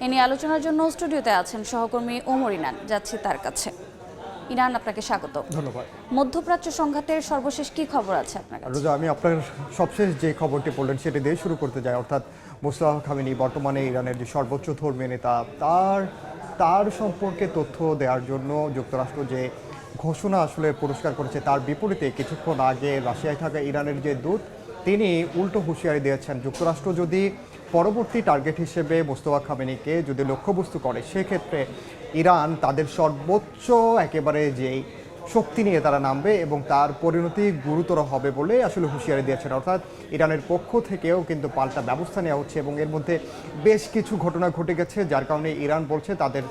এ নিয়ে আলোচনার জন্য স্টুডিওতে আছেন সহকর্মী ওমর ইনান। যাচ্ছি তার কাছে। ইনান, আপনাকে স্বাগত। ধন্যবাদ। মধ্যপ্রাচ্য সংঘাতের সর্বশেষ কি খবর আছে আপনার কাছে? রোজা, আমি আপনার সবশেষ যে খবরটি বললেন সেটি দিয়ে শুরু করতে যাই। অর্থাৎ মোস্তফা খামেনি বর্তমানে ইরানের যে সর্বোচ্চ ধর্মীয় নেতা, তার সম্পর্কে তথ্য দেওয়ার জন্য যুক্তরাষ্ট্র যে ঘোষণা আসলে পুরস্কার করেছে, তার বিপরীতে কিছুক্ষণ আগে রাশিয়ায় থাকা ইরানের যে দূত, তিনি উল্টো হুঁশিয়ারি দিয়েছেন যুক্তরাষ্ট্র যদি পরবর্তী টার্গেট হিসেবে মোস্তফা খামেনিকে যদি লক্ষ্যবস্তু করে, সেক্ষেত্রে ইরান তাদের সর্বোচ্চ একেবারে যেই শক্তি নিয়ে তারা নামবে এবং তার পরিণতি গুরুতর হবে বলে আসলে হুঁশিয়ারি দিয়েছেন। অর্থাৎ ইরানের পক্ষ থেকেও কিন্তু পাল্টা ব্যবস্থা নেওয়া হচ্ছে এবং এর মধ্যে বেশ কিছু ঘটনা ঘটে গেছে, যার কারণে ইরান বলছে তাদের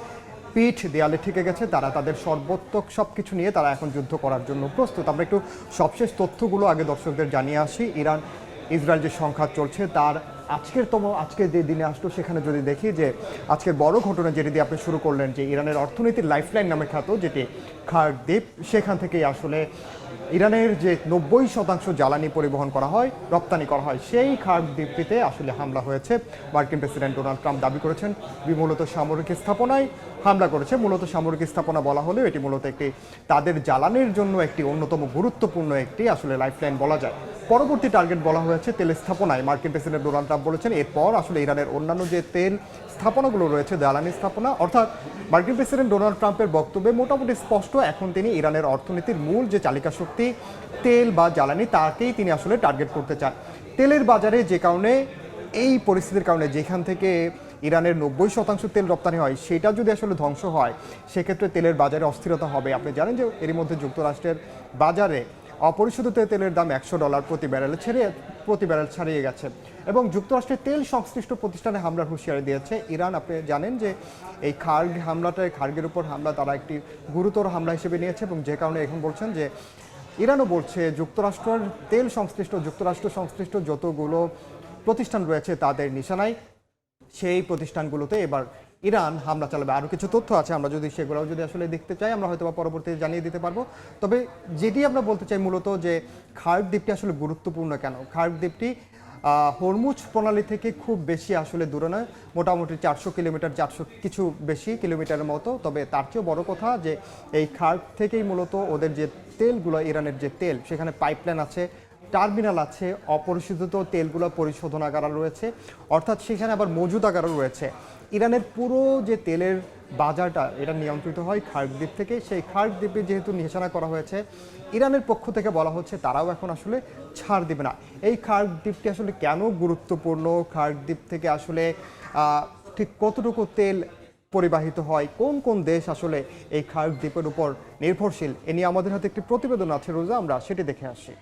পিঠ দেয়ালে ঠেকে গেছে, তারা তাদের সর্বোত্তক সব কিছু নিয়ে তারা এখন যুদ্ধ করার জন্য প্রস্তুত। আমরা একটু সবশেষ তথ্যগুলো আগে দর্শকদের জানিয়ে আসি। ইরান ইসরায়েল যে সংঘাত চলছে তার আজকে যে দিনে আসলো, সেখানে যদি দেখি যে আজকের বড় ঘটনা যেটি দিয়ে আপনি শুরু করলেন, যে ইরানের অর্থনীতির লাইফলাইন নামে খ্যাত যেটি খার্ক দ্বীপ, সেখান থেকেই আসলে ইরানের যে 90% জ্বালানি পরিবহন করা হয়, রপ্তানি করা হয়, সেই খার্ক দ্বীপটিতে আসলে হামলা হয়েছে। মার্কিন প্রেসিডেন্ট ডোনাল্ড ট্রাম্প দাবি করেছেন মূলত সামরিক স্থাপনায় হামলা করেছে। মূলত সামরিক স্থাপনা বলা হলেও এটি মূলত একটি তাদের জ্বালানির জন্য একটি অন্যতম গুরুত্বপূর্ণ একটি আসলে লাইফলাইন বলা যায়। পরবর্তী টার্গেট বলা হয়েছে তেল স্থাপনায়। মার্কিন প্রেসিডেন্ট ডোনাল্ড ট্রাম্প বলেছেন এরপর আসলে ইরানের অন্যান্য যে তেল স্থাপনাগুলো রয়েছে, জ্বালানি স্থাপনা, অর্থাৎ মার্কিন প্রেসিডেন্ট ডোনাল্ড ট্রাম্পের বক্তব্যে মোটামুটি স্পষ্ট, এখন তিনি ইরানের অর্থনীতির মূল যে চালিকা শক্তি তেল বা জ্বালানি, তাকেই তিনি আসলে টার্গেট করতে চান। তেলের বাজারে যে কারণে, এই পরিস্থিতির কারণে যেখান থেকে ইরানের 90% তেল রপ্তানি হয়, সেটা যদি আসলে ধ্বংস হয়, সেক্ষেত্রে তেলের বাজারে অস্থিরতা হবে। আপনি জানেন যে এরই মধ্যে যুক্তরাষ্ট্রের বাজারে অপরিশোধিত তেলের দাম $100 প্রতি ব্যারেল ছাড়িয়ে গেছে এবং যুক্তরাষ্ট্রের তেল সংশ্লিষ্ট প্রতিষ্ঠানে হামলার হুঁশিয়ারি দিয়েছে ইরান। আপনি জানেন যে এই খার্গের উপর হামলা তারা একটি গুরুতর হামলা হিসেবে নিয়েছে এবং যে কারণে এখন বলছেন যে ইরানও বলছে যুক্তরাষ্ট্র সংশ্লিষ্ট যতগুলো প্রতিষ্ঠান রয়েছে তাদের নিশানায়, সেই প্রতিষ্ঠানগুলোতে এবার ইরান হামলা চালাবে। আরও কিছু তথ্য আছে, আমরা যদি সেগুলোও যদি আসলে দেখতে চাই, আমরা হয়তো পরবর্তীতে জানিয়ে দিতে পারবো। তবে যেটি আমরা বলতে চাই মূলত যে খার্ক দ্বীপটি আসলে গুরুত্বপূর্ণ কেন। খার্ক দ্বীপটি হরমুজ প্রণালী থেকে খুব বেশি আসলে দূরে নয়, মোটামুটি 400 কিলোমিটার, 400 কিছু বেশি কিলোমিটারের মতো। তবে তার চেয়েও বড় কথা যে এই খার্ক থেকেই মূলত ওদের যে তেলগুলো, ইরানের যে তেল, সেখানে পাইপলাইন আছে, টার্মিনাল আছে, অপরিশোধিত তেলগুলো পরিশোধনাগার রয়েছে, অর্থাৎ সেখানে আবার মজুদাগারও রয়েছে। ইরানের পুরো যে তেলের বাজারটা, এটা নিয়ন্ত্রিত হয় খার্ক দ্বীপ থেকে। সেই খার্ক দ্বীপে যেহেতু নিশানা করা হয়েছে, ইরানের পক্ষ থেকে বলা হচ্ছে তারাও এখন আসলে ছাড় দিবে না। এই খার্ক দ্বীপটি আসলে কেন গুরুত্বপূর্ণ, খার্ক দ্বীপ থেকে আসলে ঠিক কতটুকু তেল পরিবাহিত হয়, কোন কোন দেশ আসলে এই খার্ক দ্বীপের উপর নির্ভরশীল, এ নিয়ে আমাদের হাতে একটি প্রতিবেদন আছে রোজা, আমরা সেটি দেখে আসি।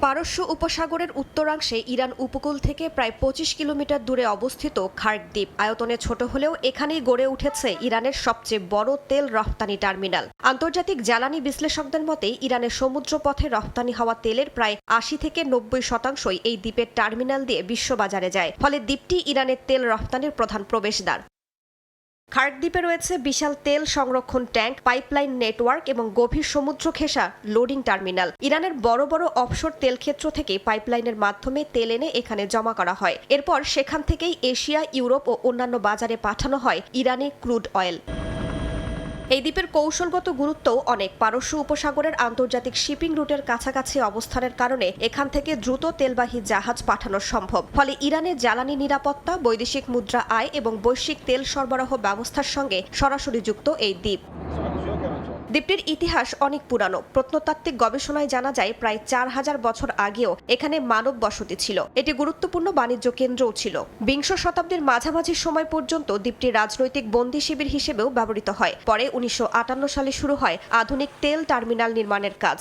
পারস্য উপসাগরের উত্তরাংশে ইরান উপকূল থেকে প্রায় 25 কিলোমিটার দূরে অবস্থিত খার্ক দ্বীপ আয়তনে ছোট হলেও এখানেই গড়ে উঠেছে ইরানের সবচেয়ে বড় তেল রপ্তানি টার্মিনাল। আন্তর্জাতিক জ্বালানি বিশ্লেষকদের মতে ইরানের সমুদ্রপথে রপ্তানি হওয়া তেলের প্রায় 80 থেকে 90% এই দ্বীপের টার্মিনাল দিয়ে বিশ্ববাজারে যায়। ফলে দ্বীপটি ইরানের তেল রপ্তানির প্রধান প্রবেশদ্বার। খার্ক দ্বীপে রয়েছে বিশাল তেল সংরক্ষণ ট্যাঙ্ক, পাইপলাইন নেটওয়ার্ক এবং গভীর সমুদ্র ঘেঁষা লোডিং টার্মিনাল। ইরানের বড় বড় অফশোর তেল ক্ষেত্র থেকে পাইপলাইনের মাধ্যমে তেল এনে এখানে জমা করা হয়। এরপর সেখান থেকেই এশিয়া, ইউরোপ ও অন্যান্য বাজারে পাঠানো হয় ইরানি ক্রুড অয়েল। এই দ্বীপের কৌশলগত গুরুত্বও অনেক। পারস্য উপসাগরের আন্তর্জাতিক শিপিং রুটের কাছাকাছি অবস্থানের কারণে এখান থেকে দ্রুত তেলবাহী জাহাজ পাঠানো সম্ভব। ফলে ইরানের জ্বালানি নিরাপত্তা, বৈদেশিক মুদ্রা আয় এবং বৈশ্বিক তেল সরবরাহ ব্যবস্থার সঙ্গে সরাসরি যুক্ত এই দ্বীপ। দ্বীপটির ইতিহাস অনেক পুরানো। প্রত্নতাত্ত্বিক গবেষণায় জানা যায় প্রায় 4000 বছর আগেও এখানে মানব বসতি ছিল। এটি গুরুত্বপূর্ণ বাণিজ্য কেন্দ্রও ছিল। বিংশ শতাব্দীর মাঝামাঝি সময় পর্যন্ত দ্বীপটি রাজনৈতিক বন্দী শিবির হিসেবেও ব্যবহৃত হয়। পরে 1958 সালে শুরু হয় আধুনিক তেল টার্মিনাল নির্মাণের কাজ।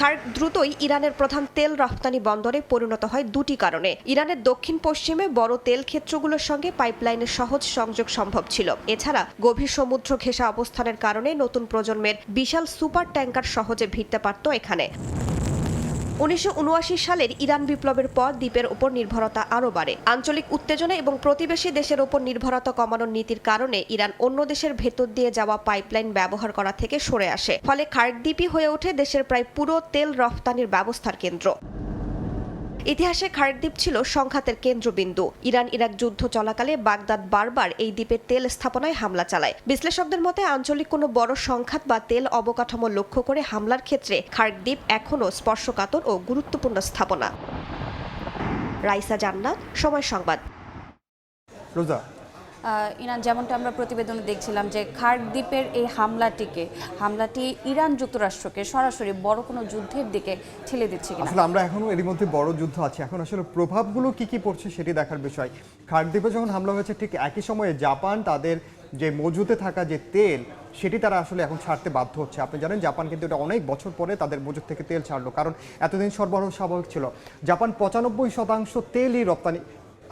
খার্ক দ্রুতই ইরানের প্রধান তেল রপ্তানি বন্দরে পরিণত হয় দুটি কারণে। ইরানের দক্ষিণ পশ্চিমে বড় তেল ক্ষেত্রগুলোর সঙ্গে পাইপলাইনের সহজ সংযোগ সম্ভব ছিল। এছাড়া গভীর সমুদ্র ঘেঁষা অবস্থানের কারণে নতুন প্রজন্মের বিশাল সুপার ট্যাঙ্কার সহজে ভিড়তে পারত এখানে। 1979 সালের ইরান বিপ্লবের পর দ্বীপের উপর নির্ভরতা আরও বাড়ে। আঞ্চলিক উত্তেজনা এবং প্রতিবেশী দেশের উপর নির্ভরতা কমানোর নীতির কারণে ইরান অন্য দেশের ভেতর দিয়ে যাওয়া পাইপলাইন ব্যবহার করা থেকে সরে আসে। ফলে খার্ক দ্বীপই হয়ে ওঠে দেশের প্রায় পুরো তেল রফতানির ব্যবস্থার কেন্দ্র। ইতিহাসে খার্ক দ্বীপ ছিল সংঘাতের কেন্দ্রবিন্দু। ইরান ইরাক যুদ্ধ চলাকালে বাগদাদ বারবার এই দ্বীপের তেল স্থাপনায় হামলা চালায়। বিশ্লেষকদের মতে আঞ্চলিক কোনো বড় সংঘাত বা তেল অবকাঠামো লক্ষ্য করে হামলার ক্ষেত্রে খার্ক দ্বীপ এখনও স্পর্শকাতর ও গুরুত্বপূর্ণ স্থাপনা। রাইসা জান্নাত, সময় সংবাদ। রোজা, ইরান, যেমনটা আমরা প্রতিবেদনে দেখছিলাম যে খার্ক দ্বীপের এই হামলাটি ইরান যুক্তরাষ্ট্রকে সরাসরি বড় কোনো যুদ্ধের দিকে ঠেলে দিচ্ছে কিনা? আসলে আমরা এখনো এর মধ্যে বড় যুদ্ধ আছে, এখন আসলে প্রভাবগুলো কি পড়ছে সেটি দেখার বিষয়। খার্ক দ্বীপে যখন হামলা হয়েছে ঠিক একই সময়ে জাপান তাদের যে মজুতে থাকা যে তেল সেটি তারা আসলে এখন ছাড়তে বাধ্য হচ্ছে। আপনি জানেন জাপান কিন্তু এটা অনেক বছর পরে তাদের মজুদ থেকে তেল ছাড়লো, কারণ এতদিন সরবরাহ স্বাভাবিক ছিল। জাপান 95% তেলই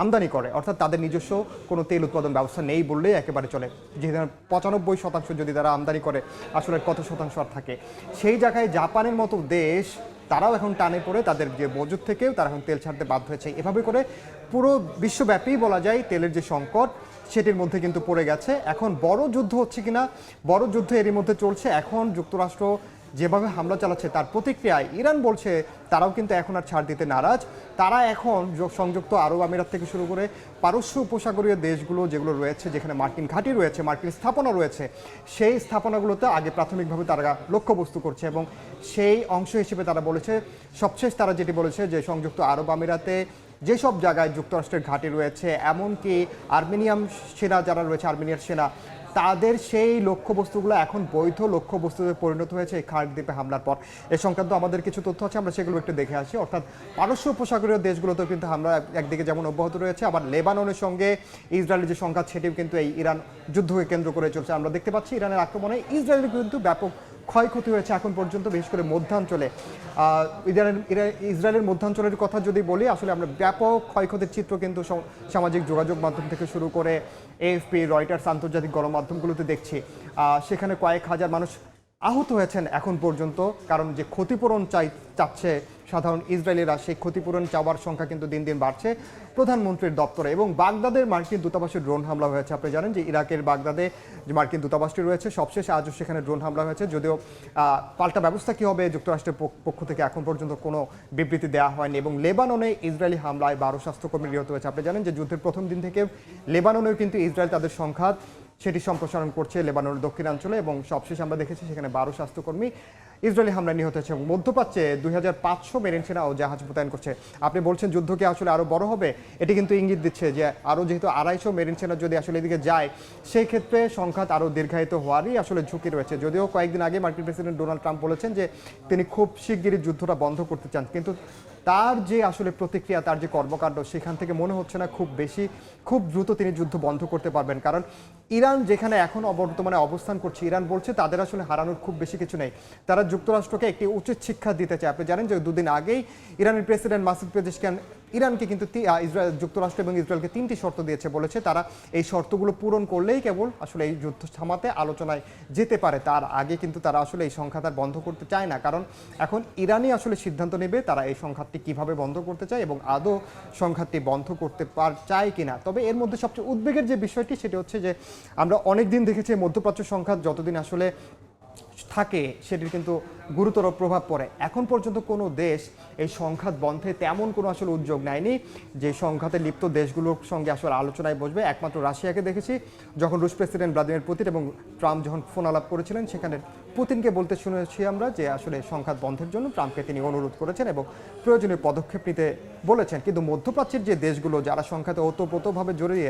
আমদানি করে, অর্থাৎ তাদের নিজস্ব কোনো তেল উৎপাদন ব্যবস্থা নেই বললেই একেবারে চলে। যেহেতু 95% যদি তারা আমদানি করে, আসলে কত শতাংশ আর থাকে? সেই জায়গায় জাপানের মতো দেশ তারাও এখন টানে পড়ে তাদের যে মজুদ থেকেও তারা এখন তেল ছাড়তে বাধ্য হয়েছে। এভাবে করে পুরো বিশ্বব্যাপী বলা যায় তেলের যে সংকট সেটির মধ্যে কিন্তু পড়ে গেছে। এখন বড় যুদ্ধ হচ্ছে কিনা, বড় যুদ্ধ এরই মধ্যে চলছে। এখন যুক্তরাষ্ট্র যেভাবে হামলা চালাচ্ছে তার প্রতিক্রিয়ায় ইরান বলছে তারাও কিন্তু এখন আর ছাড় দিতে নারাজ। তারা এখন সংযুক্ত আরব আমিরাত থেকে শুরু করে পারস্য উপসাগরীয় দেশগুলো যেগুলো রয়েছে, যেখানে মার্কিন ঘাঁটি রয়েছে, মার্কিন স্থাপনা রয়েছে, সেই স্থাপনাগুলোতে আগে প্রাথমিকভাবে তারা লক্ষ্যবস্তু করছে। এবং সেই অংশ হিসেবে তারা বলেছে, সবশেষ তারা যেটি বলেছে যে সংযুক্ত আরব আমিরাতে যেসব জায়গায় যুক্তরাষ্ট্রের ঘাঁটি রয়েছে, এমনকি আর্মেনিয়াম সেনা যারা রয়েছে, আর্মেনিয়ার সেনা, তাদের সেই লক্ষ্যবস্তুগুলো এখন বৈধ লক্ষ্যবস্তুতে পরিণত হয়েছে এই খার্ক দ্বীপে হামলার পর। এ সংক্রান্ত আমাদের কিছু তথ্য আছে, আমরা সেগুলো একটু দেখে আসি। অর্থাৎ পারস্য উপসাগরীয় দেশগুলোতেও কিন্তু হামলা একদিকে যেমন অব্যাহত রয়েছে, আবার লেবাননের সঙ্গে ইসরায়েলের যে সংঘাত সেটিও কিন্তু এই ইরান যুদ্ধকে কেন্দ্র করে চলছে। আমরা দেখতে পাচ্ছি ইরানের আক্রমণে ইসরায়েলের কিন্তু ব্যাপক ক্ষয়ক্ষতি হয়েছে এখন পর্যন্ত, বিশেষ করে মধ্যাঞ্চলে। ইসরায়েলের মধ্যাঞ্চলের কথা যদি বলি, আসলে আমরা ব্যাপক ক্ষয়ক্ষতির চিত্র কিন্তু সামাজিক যোগাযোগ মাধ্যম থেকে শুরু করে এএফপি, রয়টার্স, আন্তর্জাতিক গণমাধ্যমগুলোতে দেখছি। সেখানে কয়েক হাজার মানুষ আহত হয়েছেন এখন পর্যন্ত, কারণ যে ক্ষতিপূরণ চাচ্ছে সাধারণ ইসরায়েলিরা, সেই ক্ষতিপূরণ চাওয়ার সংখ্যা কিন্তু দিন দিন বাড়ছে প্রধানমন্ত্রীর দপ্তরে। এবং বাগদাদের মার্কিন দূতাবাসে ড্রোন হামলা হয়েছে। আপনি জানেন যে ইরাকের বাগদাদে যে মার্কিন দূতাবাসটি রয়েছে, সবশেষ আজও সেখানে ড্রোন হামলা হয়েছে। যদিও পাল্টা ব্যবস্থা কী হবে যুক্তরাষ্ট্রের পক্ষ থেকে এখন পর্যন্ত কোনো বিবৃতি দেওয়া হয়নি। এবং লেবাননে ইসরায়েলি হামলায় 12 স্বাস্থ্যকর্মী নিহত হয়েছে। আপনি জানেন যে যুদ্ধের প্রথম দিন থেকে লেবাননেও কিন্তু ইসরায়েল তাদের সংঘাত সেটি সম্প্রসারণ করছে লেবাননের দক্ষিণাঞ্চলে, এবং সবশেষে আমরা দেখেছি সেখানে 12 স্বাস্থ্যকর্মী ইসরায়েলি হামলায় নিহত হয়েছে। এবং মধ্যপ্রাচ্যে 2500 মেরিন সেনা ও জাহাজ মোতায়েন করছে। আপনি বলছেন যুদ্ধকে আসলে আরও বড় হবে, এটি কিন্তু ইঙ্গিত দিচ্ছে যে আরও যেহেতু 250 মেরিন সেনা যদি আসলে এদিকে যায়, সেই ক্ষেত্রে সংঘাত আরও দীর্ঘায়িত হওয়ারই আসলে ঝুঁকি রয়েছে। যদিও কয়েকদিন আগে মার্কিন প্রেসিডেন্ট ডোনাল্ড ট্রাম্প বলেছেন যে তিনি খুব শিগগিরই যুদ্ধটা বন্ধ করতে চান, কিন্তু তার যে আসলে প্রতিক্রিয়া, তার যে কর্মকাণ্ড, সেখান থেকে মনে হচ্ছে না খুব দ্রুত তিনি যুদ্ধ বন্ধ করতে পারবেন। কারণ ইরান যেখানে এখন বর্তমানে অবস্থান করছে, ইরান বলছে তাদের আসলে হারানোর খুব বেশি কিছু নেই। তারা যুক্তরাষ্ট্রকে একটি উচিত শিক্ষা দিতে চায়। আপনি জানেন যে দুদিন আগেই ইরানের প্রেসিডেন্ট মাসুদ পেজেশকিয়ান ইরানকে কিন্তু যুক্তরাষ্ট্র এবং ইসরায়েলকে 3টি শর্ত দিয়েছে, বলেছে তারা এই শর্তগুলো পূরণ করলেই কেবল আসলে এই যুদ্ধ থামাতে আলোচনায় যেতে পারে। তার আগে কিন্তু তারা আসলে এই সংঘাত আর বন্ধ করতে চায় না, কারণ এখন ইরানই আসলে সিদ্ধান্ত নেবে তারা এই সংঘাতটি কিভাবে বন্ধ করতে চায় এবং আদৌ সংঘাতটি বন্ধ করতে চায় কিনা। তবে এর মধ্যে সবচেয়ে উদ্বেগের যে বিষয়টি সেটি হচ্ছে যে আমরা অনেক দিন দেখেছি মধ্যপ্রাচ্য সংঘাত যতদিন আসলে থাকে সেটির কিন্তু গুরুতর প্রভাব পড়ে। এখন পর্যন্ত কোনো দেশ এই সংঘাত বন্ধে তেমন কোনো আসলে উদ্যোগ নেয়নি যে সংঘাতে লিপ্ত দেশগুলোর সঙ্গে আসলে আলোচনায় বসবে। একমাত্র রাশিয়াকে দেখেছি, যখন রুশ প্রেসিডেন্ট ভ্লাদিমির পুতিন এবং ট্রাম্প যখন ফোন আলাপ করেছিলেন, সেখানে পুতিনকে বলতে শুনেছি আমরা যে আসলে সংঘাত বন্ধের জন্য ট্রাম্পকে তিনি অনুরোধ করেছেন এবং প্রয়োজনীয় পদক্ষেপ নিতে বলেছেন। কিন্তু মধ্যপ্রাচ্যের যে দেশগুলো যারা সংঘাতে ওতপ্রোতভাবে জড়িয়ে,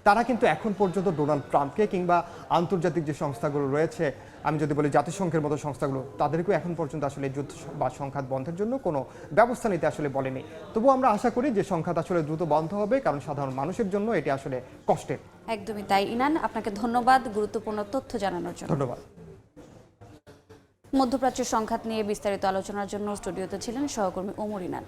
তারা কিন্তু এখন পর্যন্ত ডোনাল্ড ট্রাম্পকে কিংবা আন্তর্জাতিক যে সংস্থাগুলো রয়েছে, আমি যদি বলি জাতিসংঘের মতো সংস্থাগুলো, তাদেরকেও এখন পর্যন্ত আসলে যুদ্ধ বা সংঘাত বন্ধের জন্য কোনো ব্যবস্থা নিতে আসলে বলেনি। তবুও আমরা আশা করি যে সংঘাত আসলে দ্রুত বন্ধ হবে, কারণ সাধারণ মানুষের জন্য এটি আসলে কষ্টের। একদমই তাই। ইনান, আপনাকে ধন্যবাদ গুরুত্বপূর্ণ তথ্য জানানোর জন্য। ধন্যবাদ। মধ্যপ্রাচ্যের সংঘাত নিয়ে বিস্তারিত আলোচনার জন্য স্টুডিওতে ছিলেন সহকর্মী ওমর ইনান।